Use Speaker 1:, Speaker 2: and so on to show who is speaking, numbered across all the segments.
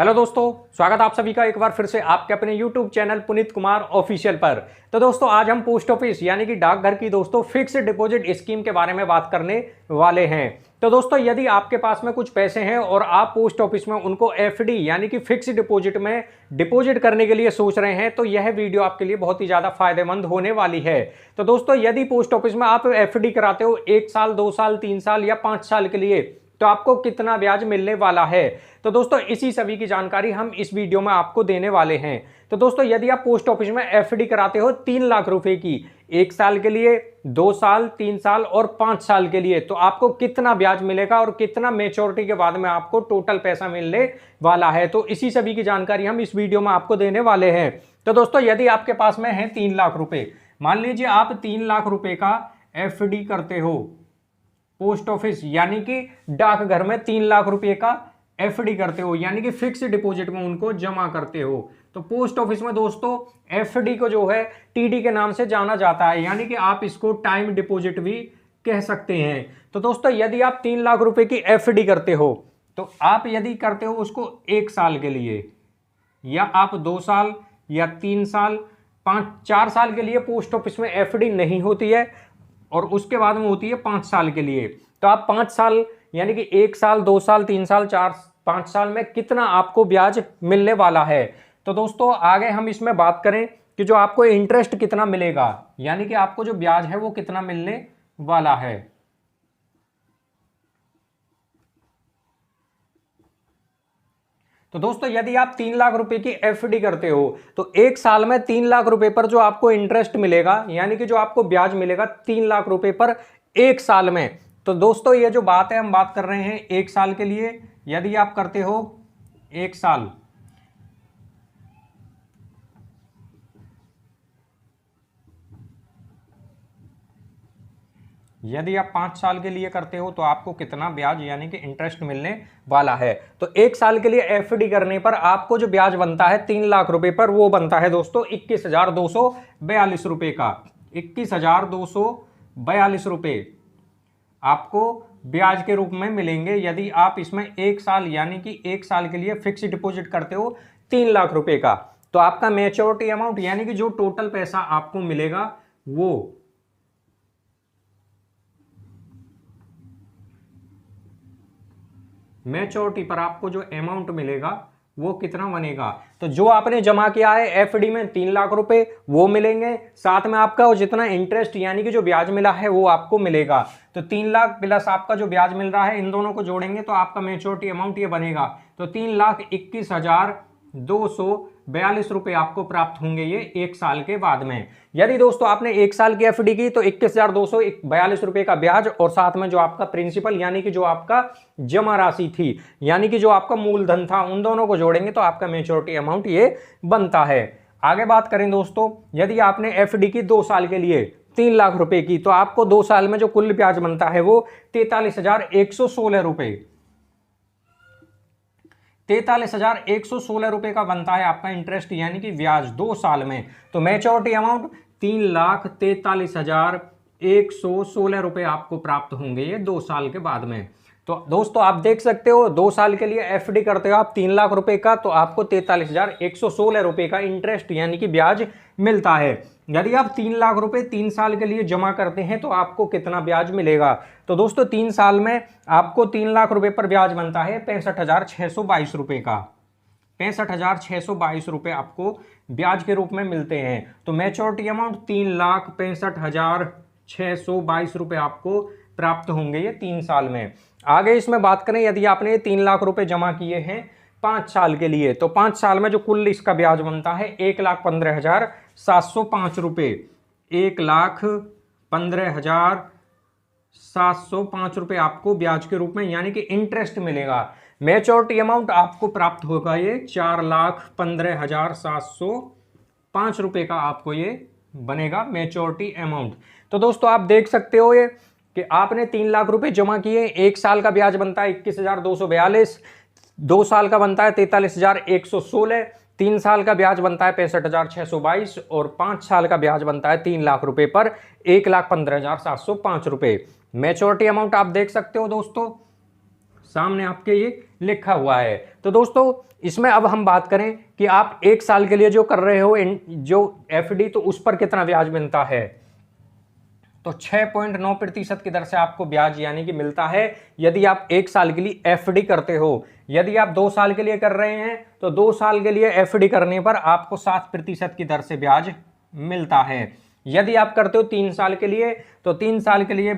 Speaker 1: Hello दोस्तों, स्वागत आप सभी का एक बार फिर से आपके अपने YouTube channel Puneet Kumar official पर। तो दोस्तों आज हम पोस्ट ऑफिस यानी कि डाकघर की दोस्तों फिक्स्ड डिपॉजिट स्कीम के बारे में बात करने वाले हैं। तो दोस्तों यदि आपके पास में कुछ पैसे हैं और आप पोस्ट ऑफिस में उनको एफडी यानी कि फिक्स्ड डिपॉजिट में डिपॉजिट करने के लिए सोच रहे हैं तो यह वीडियो आपके लिए बहुत ही ज़्यादा फायदेमंद होने वाली है। तो दोस्तों यदि पोस्ट ऑफिस में आप एफडी कराते हो 1 साल 2 साल 3 साल या 5 साल के लिए तो आपको कितना ब्याज मिलने वाला है, तो दोस्तों इसी सभी की जानकारी हम इस वीडियो में आपको देने वाले हैं। तो दोस्तों यदि आप पोस्ट ऑफिस में एफडी कराते हो 3 लाख रुपए की 1 साल के लिए, 2 साल, 3 साल और 5 साल के लिए, तो आपको कितना ब्याज मिलेगा और कितना मेच्योरिटी के बाद में आपको टोटल पैसा मिलने वाला है, तो इसी सभी की जानकारी हम इस वीडियो में आपको देने वाले हैं। तो दोस्तों यदि आपके पास में है 3 लाख रुपए, मान लीजिए आप 3 लाख रुपए का एफडी करते हो पोस्ट ऑफिस यानी कि डाकघर में 3 लाख रुपए का एफडी करते हो यानी कि फिक्स डिपॉजिट में उनको जमा करते हो, तो पोस्ट ऑफिस में दोस्तों एफडी को जो है टीडी के नाम से जाना जाता है, यानी कि आप इसको टाइम डिपॉजिट भी कह सकते हैं। तो दोस्तों यदि आप 3 लाख रुपए की एफडी करते हो तो आप यदि करते हो उसको 1 साल के लिए या आप 2 साल या 3 साल 4 साल के लिए पोस्ट ऑफिस में एफडी नहीं होती है और उसके बाद में होती है 5 साल के लिए, तो आप 5 साल यानी कि 1 साल 2 साल 3 साल 5 साल में कितना आपको ब्याज मिलने वाला है। तो दोस्तों आगे हम इसमें बात करें कि जो आपको इंटरेस्ट कितना मिलेगा यानी कि आपको जो ब्याज है वो कितना मिलने वाला है। तो दोस्तों यदि आप 3 लाख रुपए की एफडी करते हो तो 1 साल में 3 लाख रुपए पर जो आपको इंटरेस्ट मिलेगा यानी कि जो आपको ब्याज मिलेगा 3 लाख रुपए पर 1 साल में। तो दोस्तों ये जो बात है हम बात कर रहे हैं 1 साल के लिए, यदि आप करते हो 1 साल, यदि आप 5 साल के लिए करते हो तो आपको कितना ब्याज यानी कि इंटरेस्ट मिलने वाला है। तो 1 साल के लिए एफडी करने पर आपको जो ब्याज बनता है 3 लाख रुपए पर वो बनता है दोस्तों 21,242 रुपए का। 21,242 रुपए आपको ब्याज के रूप में मिलेंगे यदि आप इसमें 1 साल यानी कि 1 साल के लिए फिक्स डिपॉजिट करते हो 3 लाख रुपए का। तो आपका मैच्योरिटी अमाउंट यानी कि जो टोटल पैसा आपको मिलेगा वो मैच्योरिटी पर आपको जो अमाउंट मिलेगा वो कितना बनेगा, तो जो आपने जमा किया है एफडी में 3 लाख रुपए वो मिलेंगे, साथ में आपका जितना इंटरेस्ट यानी कि जो ब्याज मिला है वो आपको मिलेगा। तो 3 लाख प्लस आपका जो ब्याज मिल रहा है इन दोनों को जोड़ेंगे तो आपका मैच्योरिटी अमाउंट ये बनेगा। तो 3,21,242 रुपए आपको प्राप्त होंगे ये 1 साल के बाद में। यदि दोस्तों आपने 1 साल की एफडी की तो 21,242 रुपए का ब्याज और साथ में जो आपका प्रिंसिपल यानी कि जो आपका जमा राशि थी यानी कि जो आपका मूलधन था उन दोनों को जोड़ेंगे तो आपका मैच्योरिटी अमाउंट ये बनता है। आगे बात करें दोस्तों, यदि आपने एफडी की 2 साल के लिए 3 लाख रुपए की तो आपको 2 साल में जो कुल ब्याज बनता है वो 43,116 रुपए 43,116 रुपए का बनता है आपका इंटरेस्ट यानी कि ब्याज 2 साल में। तो मैच्योरिटी अमाउंट 3,43,116 रुपए आपको प्राप्त होंगे ये 2 साल के बाद में। तो दोस्तों आप देख सकते हो 2 साल के लिए एफडी करते हो आप 3 लाख रुपए का तो आपको 43,116 रुपए का इंटरेस्ट यानी कि ब्याज मिलता है। यदि आप 3 लाख रुपए 3 साल के लिए जमा करते हैं तो आपको कितना ब्याज मिलेगा, तो दोस्तों 3 साल में आपको 3 लाख रुपए पर ब्याज बनता है 65,622 रुपए का। 65,622 रुपए आपको ब्याज के रूप में मिलते हैं। तो मैच्योरिटी अमाउंट 3,65,622 रुपए आपको प्राप्त होंगे ये 3 साल में। आगे इसमें बात करें, यदि आपने 3 लाख रुपए जमा किए हैं 5 साल के लिए तो 5 साल में जो कुल इसका ब्याज बनता है 1,15,705 रुपए 1,15,705 रुपए आपको ब्याज के रूप में यानी कि इंटरेस्ट मिलेगा। मैच्योरिटी अमाउंट आपको प्राप्त होगा ये 4,15,705 रुपए का आपको ये बनेगा मैच्योरिटी अमाउंट। तो दोस्तों आप देख सकते हो ये कि आपने 3 लाख रुपए जमा किए, 1 साल का ब्याज बनता है 21,242, 2 साल का बनता है 43,116, 3 साल का ब्याज बनता है 65,622 और 5 साल का ब्याज बनता है 3 लाख रुपए पर 1,15,705 रुपए। मैच्योरिटी अमाउंट आप देख सकते हो दोस्तों सामने आपके ये लिखा हुआ है। तो दोस्तों इसमें अब हम बात करें कि आप 1 साल के लिए जो कर रहे हो जो एफडी, तो उस पर कितना ब्याज मिलता है। तो 6.9% की दर से आपको ब्याज यानी कि मिलता है यदि आप 1 साल के लिए एफडी करते हो। यदि आप 2 साल के लिए कर रहे हैं तो 2 साल के लिए एफडी करने पर आपको 7% की दर से ब्याज मिलता है। यदि आप करते हो 3 साल के लिए तो 3 साल के लिए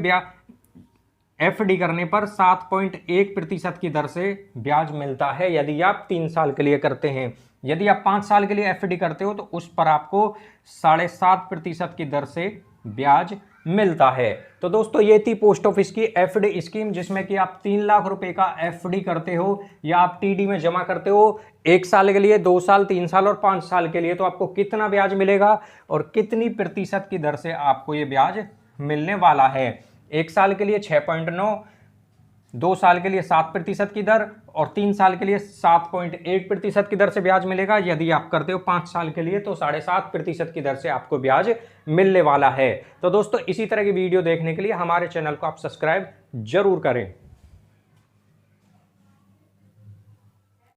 Speaker 1: एफडी करने पर 7.1% की दर से ब्याज मिलता है यदि आप 3 साल के लिए करते हैं। यदि आप 5 साल के लिए एफडी करते हो तो उस पर आपको 7.5% की दर से ब्याज मिलता है। तो दोस्तों ये थी पोस्ट ऑफिस की एफडी स्कीम, जिसमें कि आप 3 लाख रुपए का एफडी करते हो या आप टीडी में जमा करते हो 1 साल के लिए, 2 साल, 3 साल और 5 साल के लिए, तो आपको कितना ब्याज मिलेगा और कितनी प्रतिशत की दर से आपको ये ब्याज मिलने वाला है। 1 साल के लिए 6.9, 2 साल के लिए 7% की दर और 3 साल के लिए 7.1% की दर से ब्याज मिलेगा। यदि आप करते हो 5 साल के लिए तो 7.5% की दर से आपको ब्याज मिलने वाला है। तो दोस्तों इसी तरह की वीडियो देखने के लिए हमारे चैनल को आप सब्सक्राइब जरूर करें।